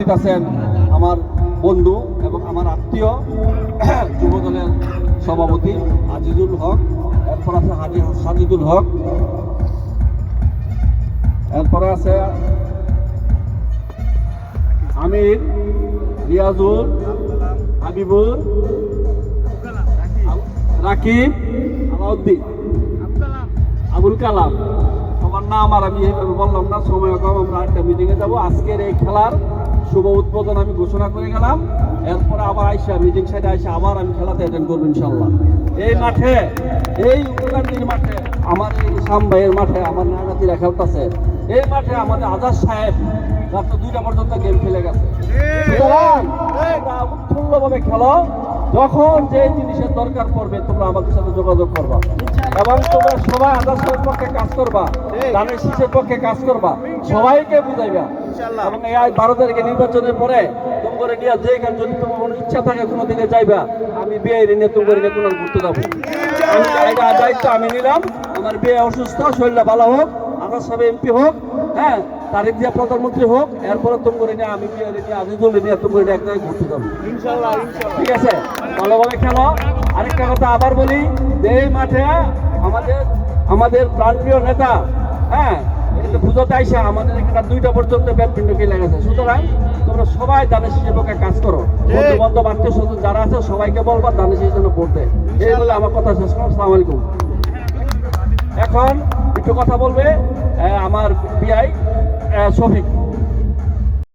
আছেন আমার বন্ধু এবং আমার আত্মীয় যুবদলের সভাপতি আজিজুল হক, এরপর আছে হাজি সাজিদুল হক, এরপরে আছে আমির, রিয়াজুল, হাবিবুল, রাকিব, আলাউদ্দিন, আবুল কালাম। সবার নাম আর আমি এইভাবে বললাম না, সময় কম, আমরা একটা মিটিংয়ে যাবো। আজকের এই খেলার শুভ উদ্বোধন আমি ঘোষণা করে গেলাম। এরপরে আবার আইসা মিটিং সাইডে আইসা আবার আমি খেলাতে অ্যাটেন্ড করবো ইনশাল্লাহ। এই মাঠে, এই উত্তরকান্দির মাঠে, আমার এই সামবাইয়ের মাঠে আমার নানাতিরা খেলতেছে। এই মাঠে আমাদের আজাদ সাহেব রাত্র 2টা পর্যন্ত গেম খেলে গেছে। উৎফুল্লভাবে খেলো, যখন যে জিনিসের দরকার পড়বে তোমরা আমাদের সাথে যোগাযোগ করবা এবং তোমরা সবাই আজাদ সাহেবের পক্ষে কাজ করবা, ধানের শীষের পক্ষে কাজ করবা, সবাইকে বুঝাইবা। এবং এই 12 তারিখে নির্বাচনের পরে তোমরা নিয়ে যে যদি তোমার কোনো ইচ্ছা থাকে কোনো দিকে যাইবা, আমি বিয়ে নিয়ে তোমরা নিয়ে কোনো ঘুরতে যাবো। আমি এটা দায়িত্ব আমি নিলাম। আমার বিয়ে অসুস্থ, শরীরটা ভালো হোক, আজাদ সাহেব এমপি হোক, হ্যাঁ, তারিখ দিয়ে প্রধানমন্ত্রী হোক, এরপরে তোমরা নিয়ে আমি বিয়ে নিয়ে আজিজুল নিয়ে তোমরা নিয়ে এক জায়গায় ঘুরতে যাবো। ঠিক আছে, ভালোভাবে খেলো। আরেকটা কথা আবার বলি যে এই মাঠে আমাদের প্রাণপ্রিয় নেতা, হ্যাঁ, এটা পুজোতে আইসা আমাদের এখানে 2টা পর্যন্ত ব্যাডমিন্টন খেলে গেছে। সুতরাং তোমরা সবাই ধানের শীষের পক্ষে কাজ করো। বন্ধু বান্ধব আত্মীয় স্বজন যারা আছে সবাইকে বলবা ধানের শীষের জন্য ভোট দেয়। এই বলে আমার কথা শেষ করো। আসসালামু আলাইকুম। এখন একটু কথা বলবে আমার পিআই শফিক।